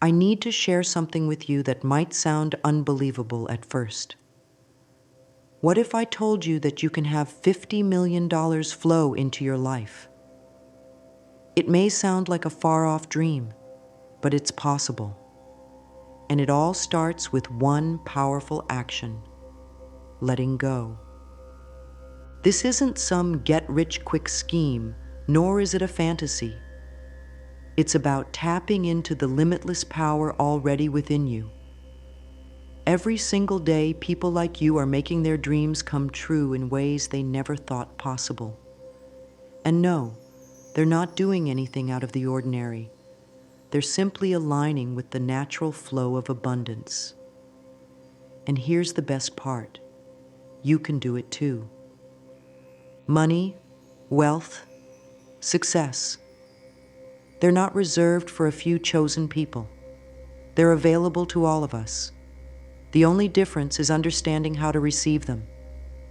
I need to share something with you that might sound unbelievable at first. What if I told you that you can have $50 million flow into your life? It may sound like a far-off dream, but it's possible. And it all starts with one powerful action: letting go. This isn't some get-rich-quick scheme, nor is it a fantasy. It's about tapping into the limitless power already within you. Every single day, people like you are making their dreams come true in ways they never thought possible. And no, they're not doing anything out of the ordinary. They're simply aligning with the natural flow of abundance. And here's the best part: you can do it too. Money, wealth, success, they're not reserved for a few chosen people. They're available to all of us. The only difference is understanding how to receive them.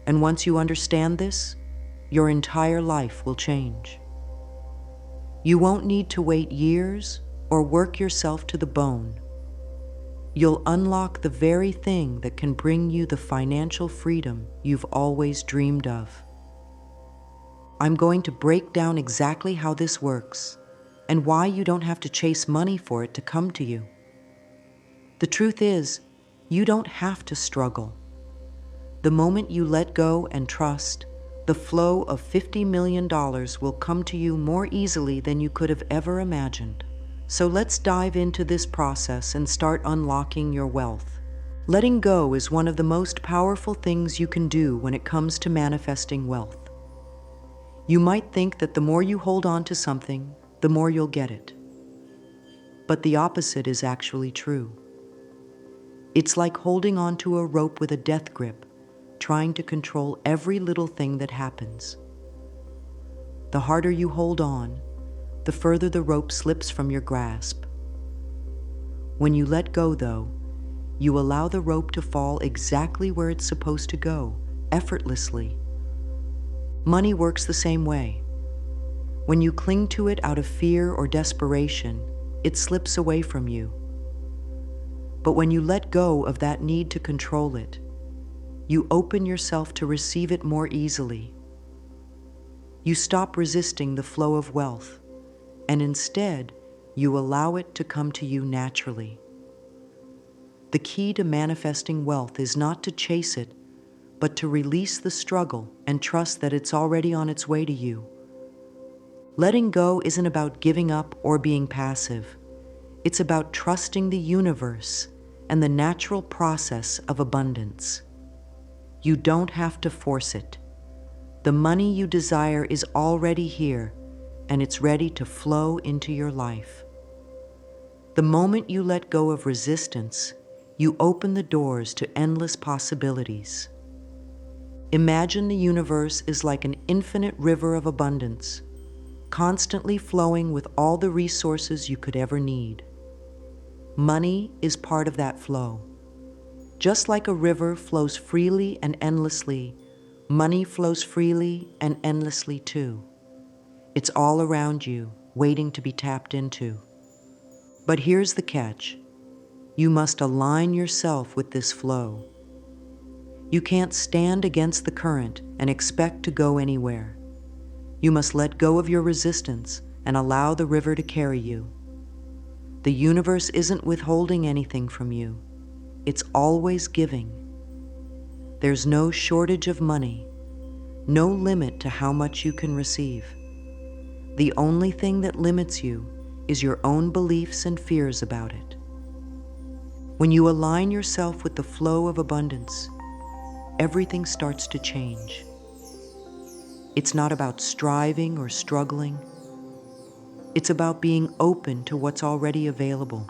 And once you understand this, your entire life will change. You won't need to wait years or work yourself to the bone. You'll unlock the very thing that can bring you the financial freedom you've always dreamed of. I'm going to break down exactly how this works and why you don't have to chase money for it to come to you. The truth is, you don't have to struggle. The moment you let go and trust, the flow of $50 million will come to you more easily than you could have ever imagined. So let's dive into this process and start unlocking your wealth. Letting go is one of the most powerful things you can do when it comes to manifesting wealth. You might think that the more you hold on to something, the more you'll get it. But the opposite is actually true. It's like holding on to a rope with a death grip, trying to control every little thing that happens. The harder you hold on, the further the rope slips from your grasp. When you let go, though, you allow the rope to fall exactly where it's supposed to go, effortlessly. Money works the same way. When you cling to it out of fear or desperation, it slips away from you. But when you let go of that need to control it, you open yourself to receive it more easily. You stop resisting the flow of wealth, and instead, you allow it to come to you naturally. The key to manifesting wealth is not to chase it, but to release the struggle and trust that it's already on its way to you. Letting go isn't about giving up or being passive. It's about trusting the universe and the natural process of abundance. You don't have to force it. The money you desire is already here, and it's ready to flow into your life. The moment you let go of resistance, you open the doors to endless possibilities. Imagine the universe is like an infinite river of abundance, constantly flowing with all the resources you could ever need. Money is part of that flow. Just like a river flows freely and endlessly, money flows freely and endlessly too. It's all around you, waiting to be tapped into. But here's the catch. You must align yourself with this flow. You can't stand against the current and expect to go anywhere. You must let go of your resistance and allow the river to carry you. The universe isn't withholding anything from you. It's always giving. There's no shortage of money, no limit to how much you can receive. The only thing that limits you is your own beliefs and fears about it. When you align yourself with the flow of abundance, everything starts to change. It's not about striving or struggling. It's about being open to what's already available.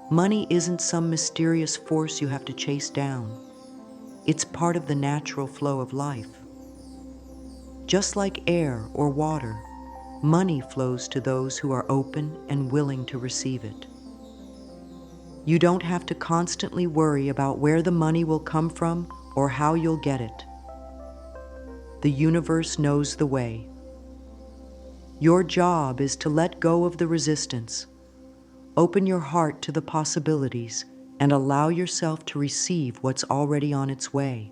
Money isn't some mysterious force you have to chase down. It's part of the natural flow of life. Just like air or water, money flows to those who are open and willing to receive it. You don't have to constantly worry about where the money will come from or how you'll get it. The universe knows the way. Your job is to let go of the resistance, Open your heart to the possibilities and allow yourself to receive what's already on its way.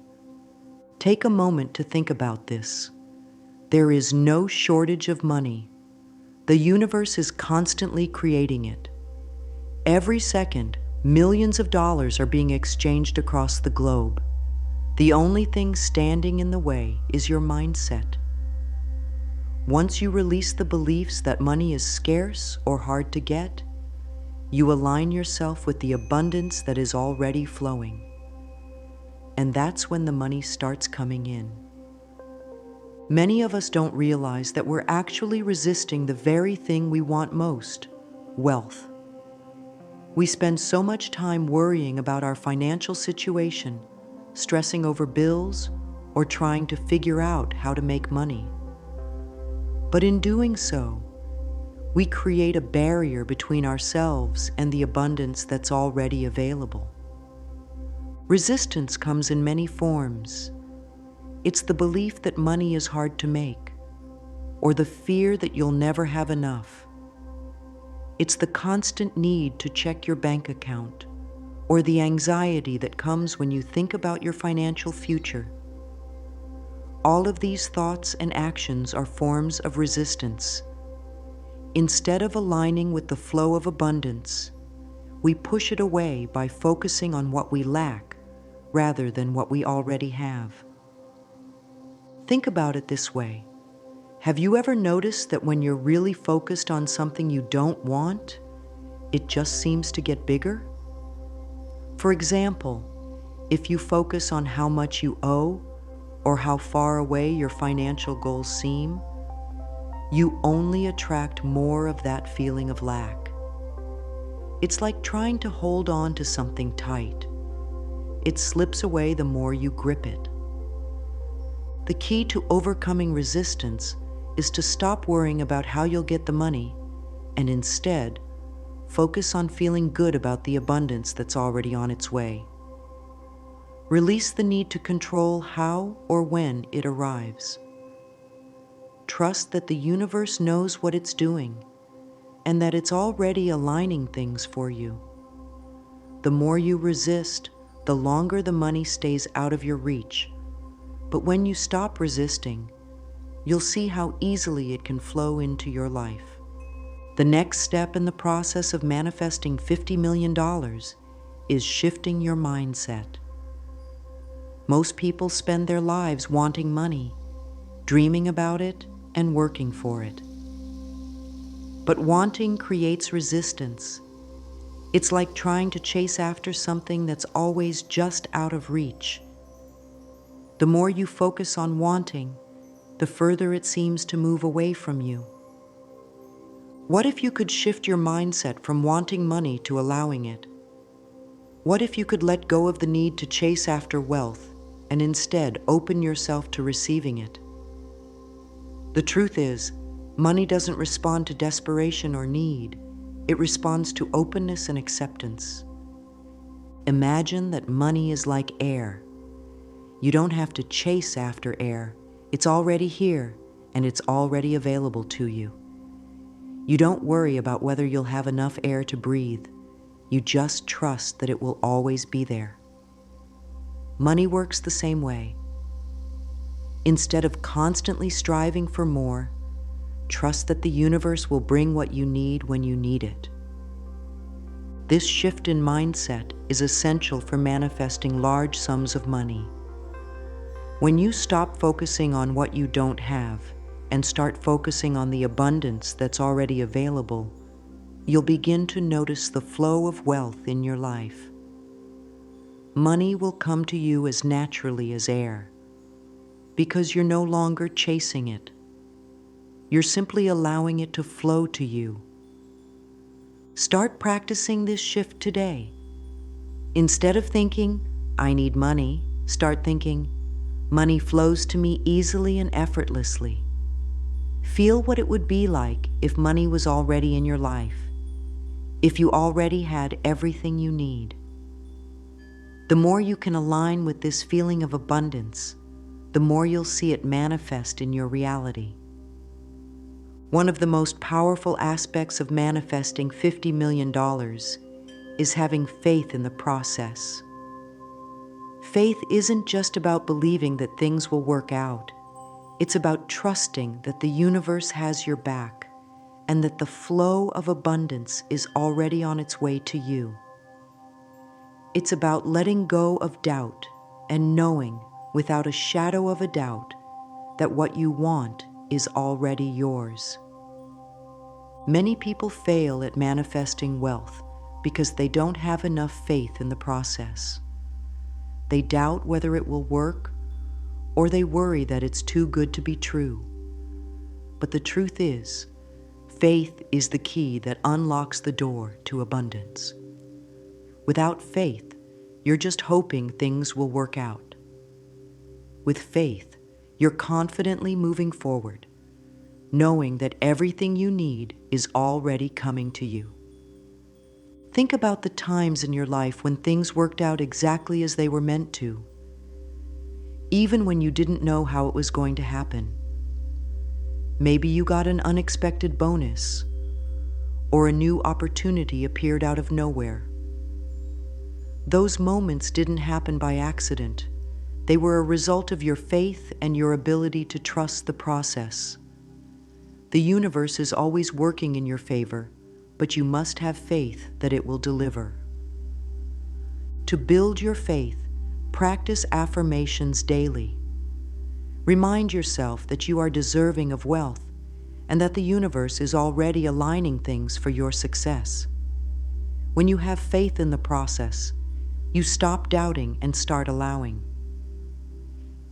Take a moment to think about this. There is no shortage of money. The universe is constantly creating it. Every second, millions of dollars are being exchanged across the globe. The only thing standing in the way is your mindset. Once you release the beliefs that money is scarce or hard to get, you align yourself with the abundance that is already flowing. And that's when the money starts coming in. Many of us don't realize that we're actually resisting the very thing we want most: wealth. We spend so much time worrying about our financial situation, stressing over bills, or trying to figure out how to make money. But in doing so, we create a barrier between ourselves and the abundance that's already available. Resistance comes in many forms. It's the belief that money is hard to make, or the fear that you'll never have enough. It's the constant need to check your bank account, or the anxiety that comes when you think about your financial future. All of these thoughts and actions are forms of resistance. Instead of aligning with the flow of abundance, we push it away by focusing on what we lack rather than what we already have. Think about it this way. Have you ever noticed that when you're really focused on something you don't want, it just seems to get bigger? For example, if you focus on how much you owe or how far away your financial goals seem, you only attract more of that feeling of lack. It's like trying to hold on to something tight. It slips away the more you grip it. The key to overcoming resistance is to stop worrying about how you'll get the money and instead focus on feeling good about the abundance that's already on its way. Release the need to control how or when it arrives. Trust that the universe knows what it's doing and that it's already aligning things for you. The more you resist, the longer the money stays out of your reach. But when you stop resisting, you'll see how easily it can flow into your life. The next step in the process of manifesting $50 million is shifting your mindset. Most people spend their lives wanting money, dreaming about it, and working for it. But wanting creates resistance. It's like trying to chase after something that's always just out of reach. The more you focus on wanting, the further it seems to move away from you. What if you could shift your mindset from wanting money to allowing it? What if you could let go of the need to chase after wealth and instead open yourself to receiving it? The truth is, money doesn't respond to desperation or need. It responds to openness and acceptance. Imagine that money is like air. You don't have to chase after air. It's already here, and it's already available to you. You don't worry about whether you'll have enough air to breathe. You just trust that it will always be there. Money works the same way. Instead of constantly striving for more, trust that the universe will bring what you need when you need it. This shift in mindset is essential for manifesting large sums of money. When you stop focusing on what you don't have and start focusing on the abundance that's already available, you'll begin to notice the flow of wealth in your life. Money will come to you as naturally as air, because you're no longer chasing it. You're simply allowing it to flow to you. Start practicing this shift today. Instead of thinking, "I need money," start thinking, "Money flows to me easily and effortlessly." Feel what it would be like if money was already in your life, if you already had everything you need. The more you can align with this feeling of abundance, the more you'll see it manifest in your reality. One of the most powerful aspects of manifesting $50 million is having faith in the process. Faith isn't just about believing that things will work out. It's about trusting that the universe has your back and that the flow of abundance is already on its way to you. It's about letting go of doubt and knowing without a shadow of a doubt that what you want is already yours. Many people fail at manifesting wealth because they don't have enough faith in the process. They doubt whether it will work, or they worry that it's too good to be true. But the truth is, faith is the key that unlocks the door to abundance. Without faith, you're just hoping things will work out. With faith, you're confidently moving forward, knowing that everything you need is already coming to you. Think about the times in your life when things worked out exactly as they were meant to, even when you didn't know how it was going to happen. Maybe you got an unexpected bonus, or a new opportunity appeared out of nowhere. Those moments didn't happen by accident. They were a result of your faith and your ability to trust the process. The universe is always working in your favor, but you must have faith that it will deliver. To build your faith, practice affirmations daily. Remind yourself that you are deserving of wealth and that the universe is already aligning things for your success. When you have faith in the process, you stop doubting and start allowing.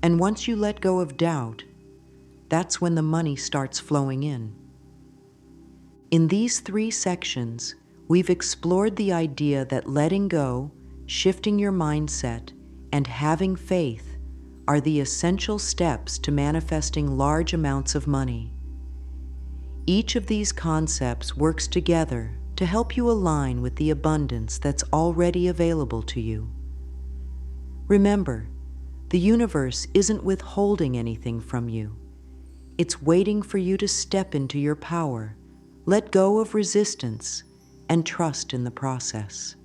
And once you let go of doubt, that's when the money starts flowing in. In these 3 sections, we've explored the idea that letting go, shifting your mindset, and having faith are the essential steps to manifesting large amounts of money. Each of these concepts works together to help you align with the abundance that's already available to you. Remember, the universe isn't withholding anything from you. It's waiting for you to step into your power, let go of resistance, and trust in the process.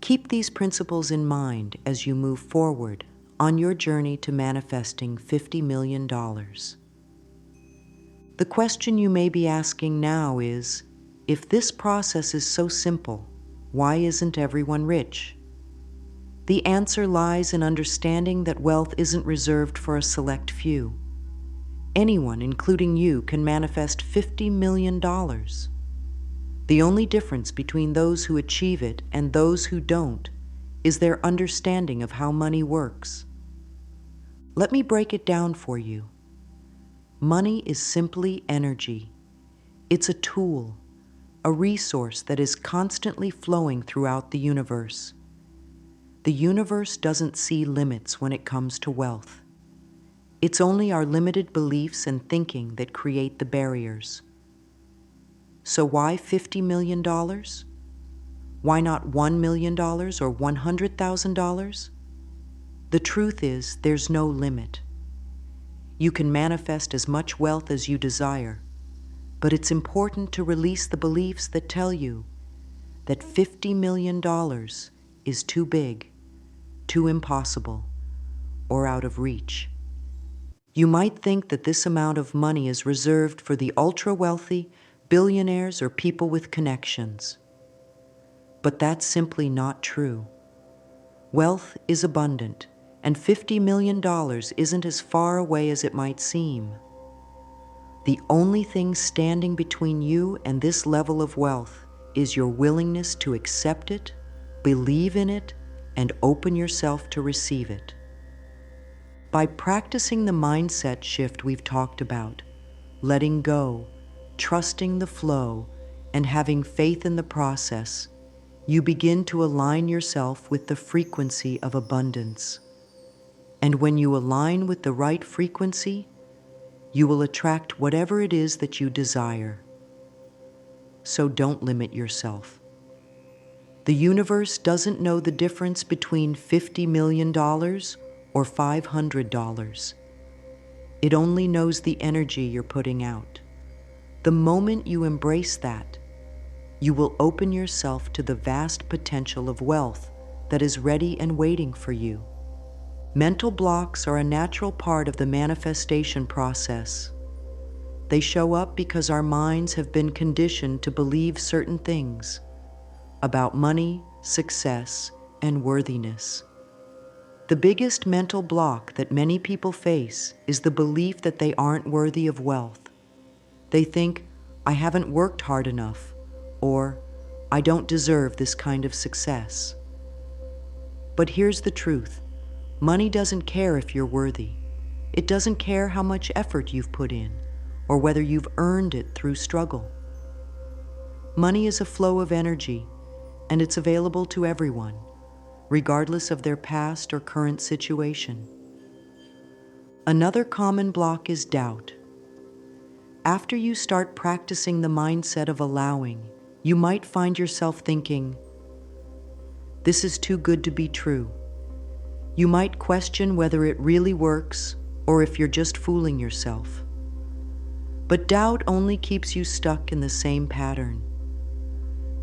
Keep these principles in mind as you move forward on your journey to manifesting $50 million. The question you may be asking now is, if this process is so simple, why isn't everyone rich? The answer lies in understanding that wealth isn't reserved for a select few. Anyone, including you, can manifest $50 million. The only difference between those who achieve it and those who don't is their understanding of how money works. Let me break it down for you. Money is simply energy. It's a tool, a resource that is constantly flowing throughout the universe. The universe doesn't see limits when it comes to wealth. It's only our limited beliefs and thinking that create the barriers. So why $50 million? Why not $1 million or $100,000? The truth is, there's no limit. You can manifest as much wealth as you desire, but it's important to release the beliefs that tell you that $50 million is too big, too impossible, or out of reach. You might think that this amount of money is reserved for the ultra-wealthy, billionaires, or people with connections. But that's simply not true. Wealth is abundant, and $50 million isn't as far away as it might seem. The only thing standing between you and this level of wealth is your willingness to accept it, believe in it, and open yourself to receive it. By practicing the mindset shift we've talked about, letting go, trusting the flow, and having faith in the process, you begin to align yourself with the frequency of abundance. And when you align with the right frequency, you will attract whatever it is that you desire. So don't limit yourself. The universe doesn't know the difference between $50 million or $500. It only knows the energy you're putting out. The moment you embrace that, you will open yourself to the vast potential of wealth that is ready and waiting for you. Mental blocks are a natural part of the manifestation process. They show up because our minds have been conditioned to believe certain things about money, success, and worthiness. The biggest mental block that many people face is the belief that they aren't worthy of wealth. They think, I haven't worked hard enough, or I don't deserve this kind of success. But here's the truth. Money doesn't care if you're worthy. It doesn't care how much effort you've put in, or whether you've earned it through struggle. Money is a flow of energy, and it's available to everyone, regardless of their past or current situation. Another common block is doubt. After you start practicing the mindset of allowing, you might find yourself thinking, this is too good to be true. You might question whether it really works or if you're just fooling yourself. But doubt only keeps you stuck in the same pattern.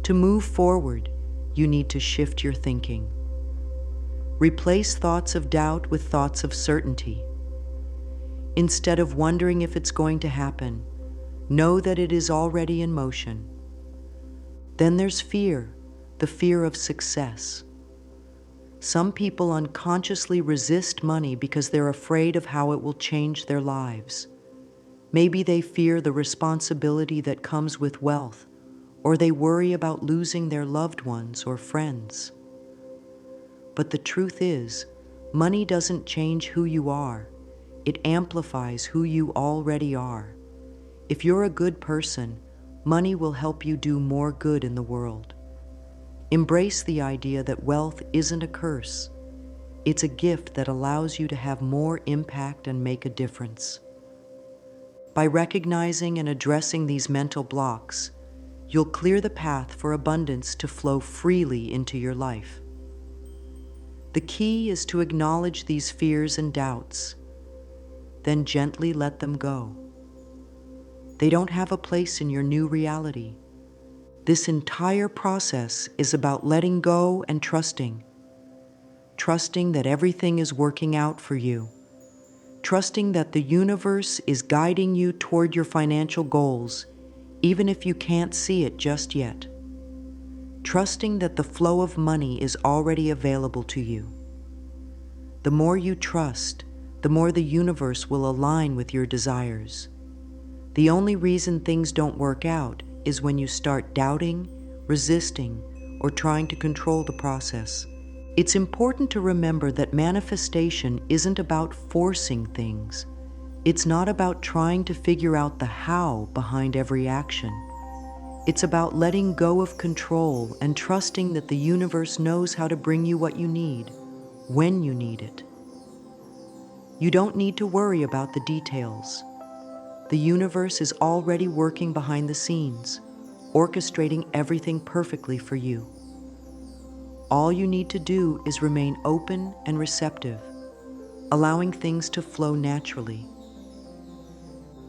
To move forward, you need to shift your thinking. Replace thoughts of doubt with thoughts of certainty. Instead of wondering if it's going to happen, know that it is already in motion. Then there's fear, the fear of success. Some people unconsciously resist money because they're afraid of how it will change their lives. Maybe they fear the responsibility that comes with wealth, or they worry about losing their loved ones or friends. But the truth is, money doesn't change who you are. It amplifies who you already are. If you're a good person, money will help you do more good in the world. Embrace the idea that wealth isn't a curse. It's a gift that allows you to have more impact and make a difference. By recognizing and addressing these mental blocks, you'll clear the path for abundance to flow freely into your life. The key is to acknowledge these fears and doubts, then gently let them go. They don't have a place in your new reality. This entire process is about letting go and trusting. Trusting that everything is working out for you. Trusting that the universe is guiding you toward your financial goals, even if you can't see it just yet. Trusting that the flow of money is already available to you. The more you trust, the more the universe will align with your desires. The only reason things don't work out is when you start doubting, resisting, or trying to control the process. It's important to remember that manifestation isn't about forcing things. It's not about trying to figure out the how behind every action. It's about letting go of control and trusting that the universe knows how to bring you what you need, when you need it. You don't need to worry about the details. The universe is already working behind the scenes, orchestrating everything perfectly for you. All you need to do is remain open and receptive, allowing things to flow naturally.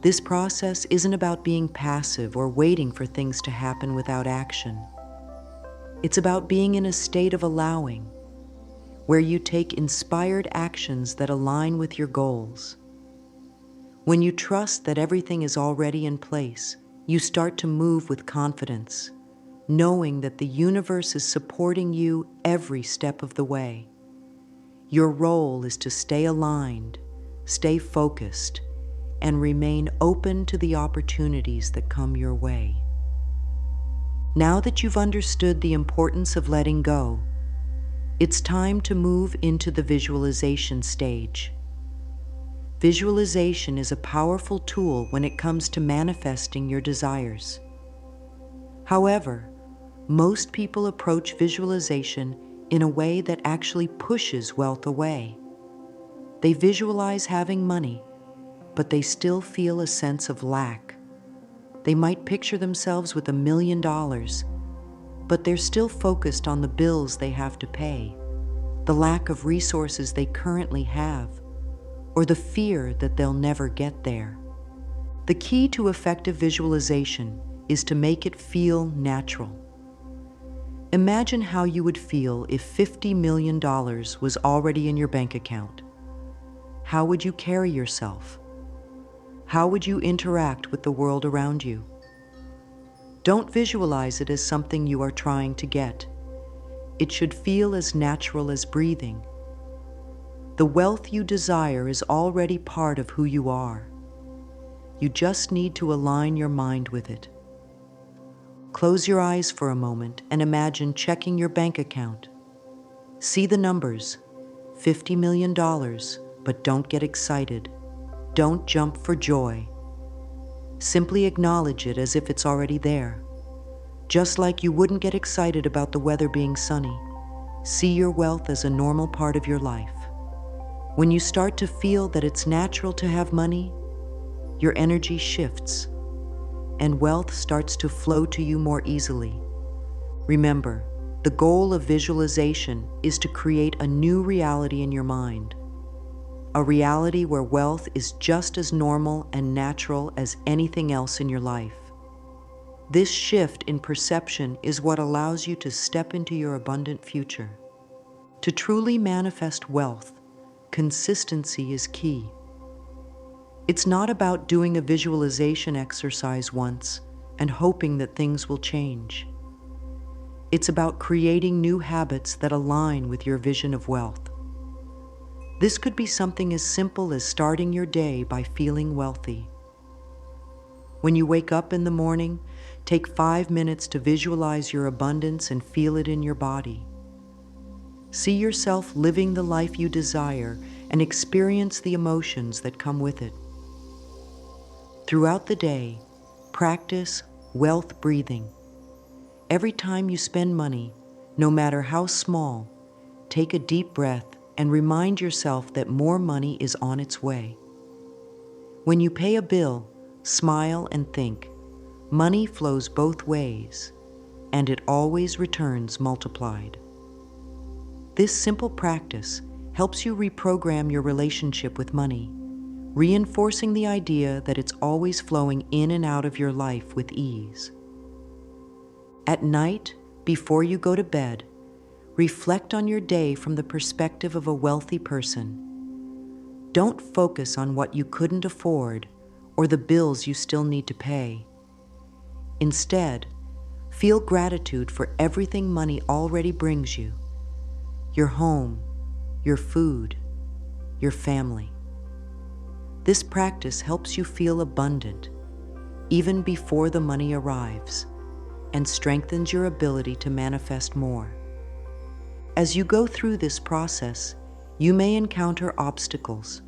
This process isn't about being passive or waiting for things to happen without action. It's about being in a state of allowing, where you take inspired actions that align with your goals. When you trust that everything is already in place, you start to move with confidence, knowing that the universe is supporting you every step of the way. Your role is to stay aligned, stay focused, and remain open to the opportunities that come your way. Now that you've understood the importance of letting go, it's time to move into the visualization stage. Visualization is a powerful tool when it comes to manifesting your desires. However, most people approach visualization in a way that actually pushes wealth away. They visualize having money, but they still feel a sense of lack. They might picture themselves with $1 million, but they're still focused on the bills they have to pay, the lack of resources they currently have, or the fear that they'll never get there. The key to effective visualization is to make it feel natural. Imagine how you would feel if $50 million was already in your bank account. How would you carry yourself? How would you interact with the world around you? Don't visualize it as something you are trying to get. It should feel as natural as breathing. The wealth you desire is already part of who you are. You just need to align your mind with it. Close your eyes for a moment and imagine checking your bank account. See the numbers, $50 million, but don't get excited. Don't jump for joy. Simply acknowledge it as if it's already there. Just like you wouldn't get excited about the weather being sunny, see your wealth as a normal part of your life. When you start to feel that it's natural to have money, your energy shifts, and wealth starts to flow to you more easily. Remember, the goal of visualization is to create a new reality in your mind, a reality where wealth is just as normal and natural as anything else in your life. This shift in perception is what allows you to step into your abundant future. To truly manifest wealth, consistency is key. It's not about doing a visualization exercise once and hoping that things will change. It's about creating new habits that align with your vision of wealth. This could be something as simple as starting your day by feeling wealthy. When you wake up in the morning, take 5 minutes to visualize your abundance and feel it in your body. See yourself living the life you desire and experience the emotions that come with it. Throughout the day, practice wealth breathing. Every time you spend money, no matter how small, take a deep breath and remind yourself that more money is on its way. When you pay a bill, smile and think, money flows both ways, and it always returns multiplied. This simple practice helps you reprogram your relationship with money, reinforcing the idea that it's always flowing in and out of your life with ease. At night, before you go to bed, reflect on your day from the perspective of a wealthy person. Don't focus on what you couldn't afford or the bills you still need to pay. Instead, feel gratitude for everything money already brings you: your home, your food, your family. This practice helps you feel abundant even before the money arrives and strengthens your ability to manifest more. As you go through this process, you may encounter obstacles.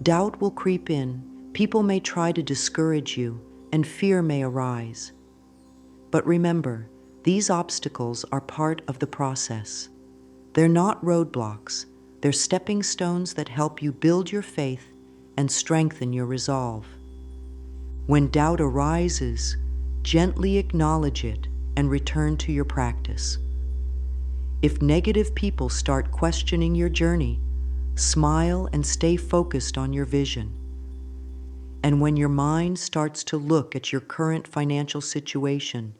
Doubt will creep in, people may try to discourage you, and fear may arise. But remember, these obstacles are part of the process. They're not roadblocks, they're stepping stones that help you build your faith and strengthen your resolve. When doubt arises, gently acknowledge it and return to your practice. If negative people start questioning your journey, smile and stay focused on your vision. And when your mind starts to look at your current financial situation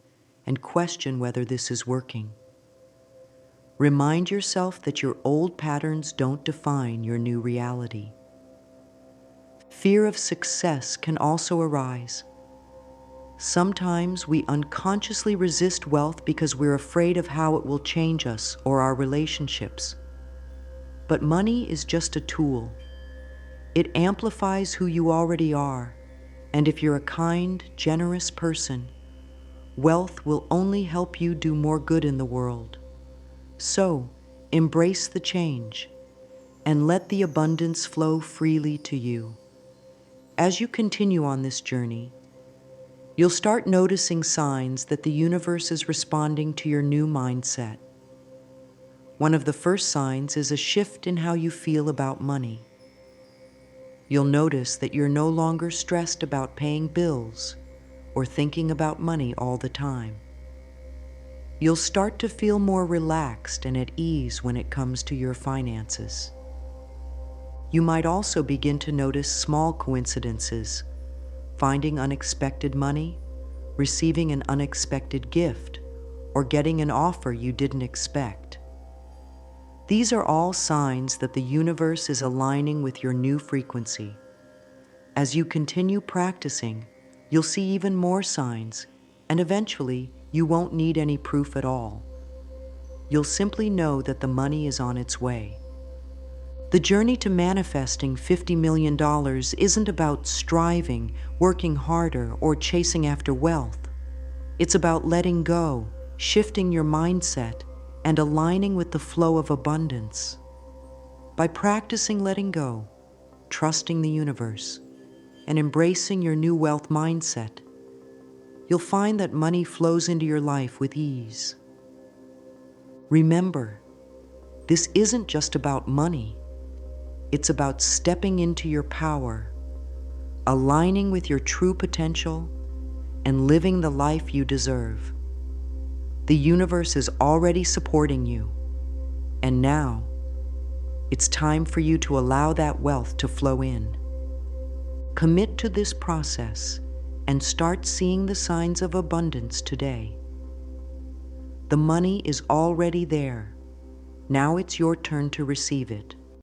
and question whether this is working, remind yourself that your old patterns don't define your new reality. Fear of success can also arise. Sometimes we unconsciously resist wealth because we're afraid of how it will change us or our relationships. But money is just a tool. It amplifies who you already are, and if you're a kind, generous person, wealth will only help you do more good in the world. So, embrace the change and let the abundance flow freely to you. As you continue on this journey, you'll start noticing signs that the universe is responding to your new mindset. One of the first signs is a shift in how you feel about money. You'll notice that you're no longer stressed about paying bills or thinking about money all the time. You'll start to feel more relaxed and at ease when it comes to your finances. You might also begin to notice small coincidences, finding unexpected money, receiving an unexpected gift, or getting an offer you didn't expect. These are all signs that the universe is aligning with your new frequency. As you continue practicing, you'll see even more signs, and eventually you won't need any proof at all. You'll simply know that the money is on its way. The journey to manifesting $50 million isn't about striving, working harder, or chasing after wealth. It's about letting go, shifting your mindset, and aligning with the flow of abundance. By practicing letting go, trusting the universe, and embracing your new wealth mindset, you'll find that money flows into your life with ease. Remember, this isn't just about money. It's about stepping into your power, aligning with your true potential, and living the life you deserve. The universe is already supporting you, and now it's time for you to allow that wealth to flow in. Commit to this process and start seeing the signs of abundance today. The money is already there. Now it's your turn to receive it.